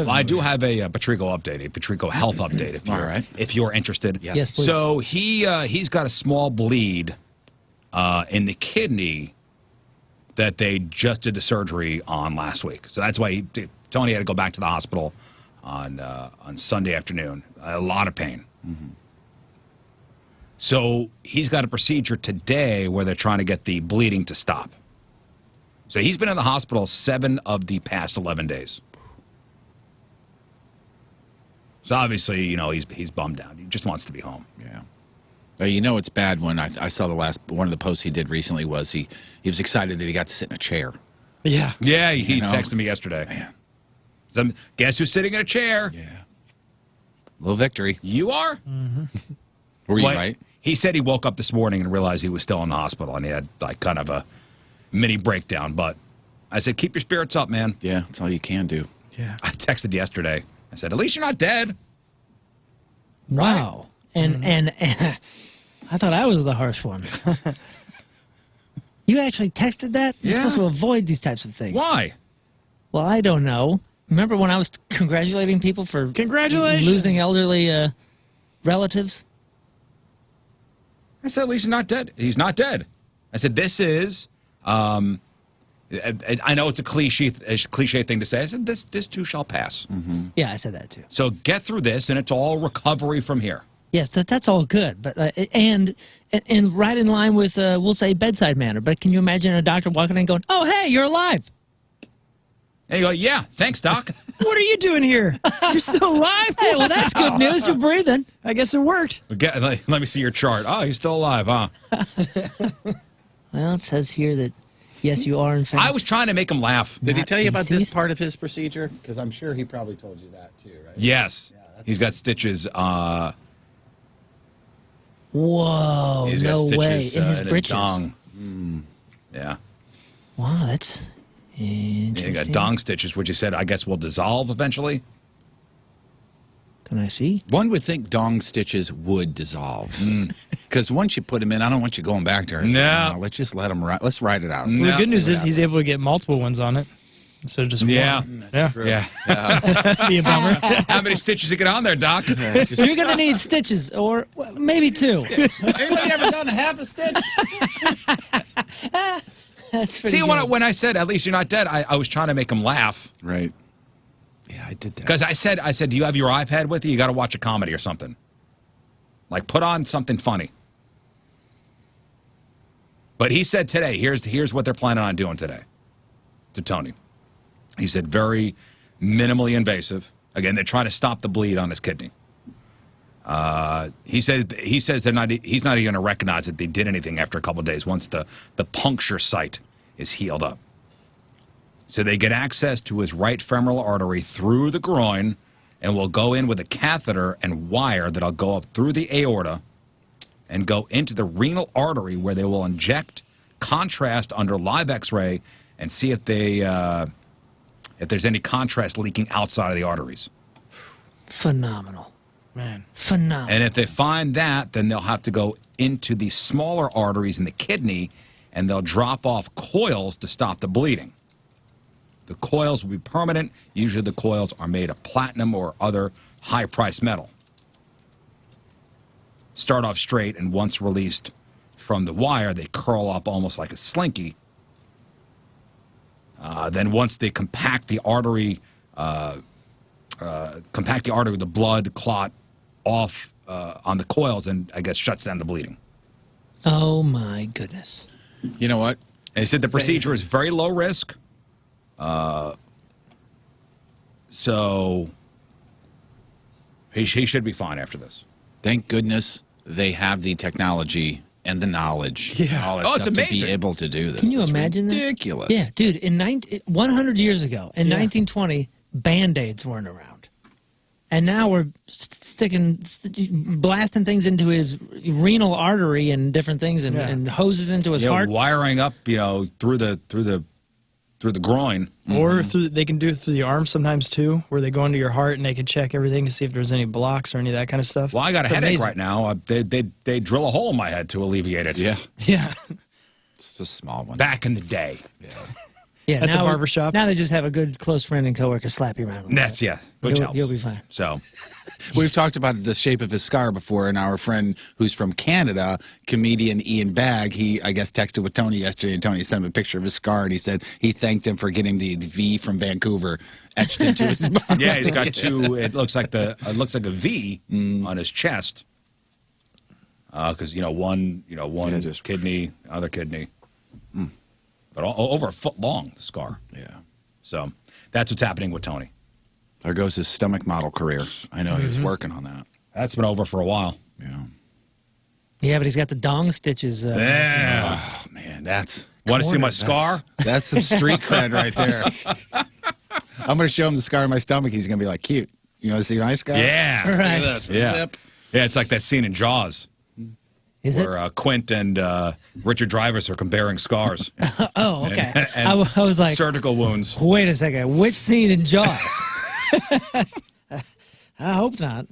Well, I do have a Patrico update, a Patrico health update, if you're interested. Yes, please. So he's got a small bleed in the kidney that they just did the surgery on last week. So that's why Tony had to go back to the hospital on Sunday afternoon. A lot of pain. Mm-hmm. So he's got a procedure today where they're trying to get the bleeding to stop. So he's been in the hospital 7 of the past 11 days. So obviously, he's bummed out. He just wants to be home. Yeah. You know it's bad when I saw one of the posts he did recently was he was excited that he got to sit in a chair. Yeah. Yeah, he texted me yesterday. Man. Guess who's sitting in a chair? Yeah. Little victory. You are? Mm-hmm. Were you right? He said he woke up this morning and realized he was still in the hospital and he had like kind of a mini breakdown. But I said, keep your spirits up, man. Yeah, that's all you can do. Yeah. I texted yesterday. I said, at least you're not dead. Wow. Right? And I thought I was the harsh one. You actually texted that? You're supposed to avoid these types of things. Why? Well, I don't know. Remember when I was congratulating people for losing elderly relatives? I said, at least you're not dead. He's not dead. I said, this is, I know it's a cliche thing to say. I said, this too shall pass. Mm-hmm. Yeah, I said that too. So get through this, and it's all recovery from here. Yes, that's all good, but and right in line with we'll say bedside manner. But can you imagine a doctor walking in going, "Oh, hey, you're alive"? And you go, "Yeah, thanks, doc." What are you doing here? You're still alive? Hey, well, that's good news. You're breathing. I guess it worked. Let me see your chart. Oh, you're still alive, huh? Well, it says here that yes, you are in fact. I was trying to make him laugh. Did he tell you about this part of his procedure? Because I'm sure he probably told you that too, right? Yes, he's got stitches. Whoa! He's No got way stitches, in his in britches. dong. Yeah. Wow, that's interesting. Yeah, he got dong stitches, which he said, I guess, will dissolve eventually. Can I see? One would think dong stitches would dissolve. Because once you put them in, I don't want you going back there. No. Let's just let them ride. Let's ride it out. Well, the good news is he's able to get multiple ones on it instead of just one. Yeah. Be a bummer. How many stitches you get on there, Doc? You're going to need stitches, or maybe 2. Anybody ever done half a stitch? That's pretty See, good. when I said, at least you're not dead, I was trying to make him laugh. Right. Yeah, I did that. Because I said, do you have your iPad with you? You got to watch a comedy or something. Like, put on something funny. But he said today, here's what they're planning on doing today to Tony. He said very minimally invasive. Again, they're trying to stop the bleed on his kidney. He says he's not even going to recognize that they did anything after a couple of days once the puncture site is healed up. So they get access to his right femoral artery through the groin and will go in with a catheter and wire that'll go up through the aorta and go into the renal artery where they will inject contrast under live x-ray and see if there's any contrast leaking outside of the arteries. Phenomenal. Man. Phenomenal. And if they find that, then they'll have to go into the smaller arteries in the kidney and they'll drop off coils to stop the bleeding. The coils will be permanent. Usually the coils are made of platinum or other high-priced metal. Start off straight, and once released from the wire, they curl up almost like a slinky. Then once they compact the artery, the blood clot off on the coils and, I guess, shuts down the bleeding. Oh, my goodness. You know what? And he said the procedure is very low risk. So he should be fine after this. Thank goodness they have the technology and the knowledge. Yeah. All that Oh, it's stuff amazing. to be able to do this. Can you It's imagine ridiculous. that? Yeah, dude, 100 years ago, in 1920, Band-Aids weren't around. And now we're blasting things into his renal artery and different things and hoses into his heart. Wiring up, through the groin. Or they can do it through the arm sometimes too, where they go into your heart and they can check everything to see if there's any blocks or any of that kind of stuff. Well, I got a It's headache amazing. right now. They drill a hole in my head to alleviate it. Yeah. Yeah. It's a small one. Back in the day. Yeah. Yeah, at the barbershop. Now they just have a good close friend and coworker slap you around. That's which helps. You'll be fine. So We've talked about the shape of his scar before, and our friend who's from Canada, comedian Ian Bagg, he, I guess, texted with Tony yesterday, and Tony sent him a picture of his scar, and he said he thanked him for getting the V from Vancouver etched into his body. yeah, he's got two. It looks like a V on his chest. Because one just kidney, other kidney, but over a foot long, the scar. Yeah. So that's what's happening with Tony. There goes his stomach model career. I know he was working on that. That's been over for a while. Yeah. Yeah, but he's got the dong stitches. Yeah. Oh man, that's. Want to see my scar? That's some street cred right there. I'm going to show him the scar on my stomach. He's going to be like, cute. You want to see my scar? Yeah. Right. Look at this. Yeah. Zip. Yeah, it's like that scene in Jaws. Is where Quint and Richard Dreyfuss are comparing scars. Oh, okay. And I was like, surgical wounds. wait a second. Which scene in Jaws? I hope not.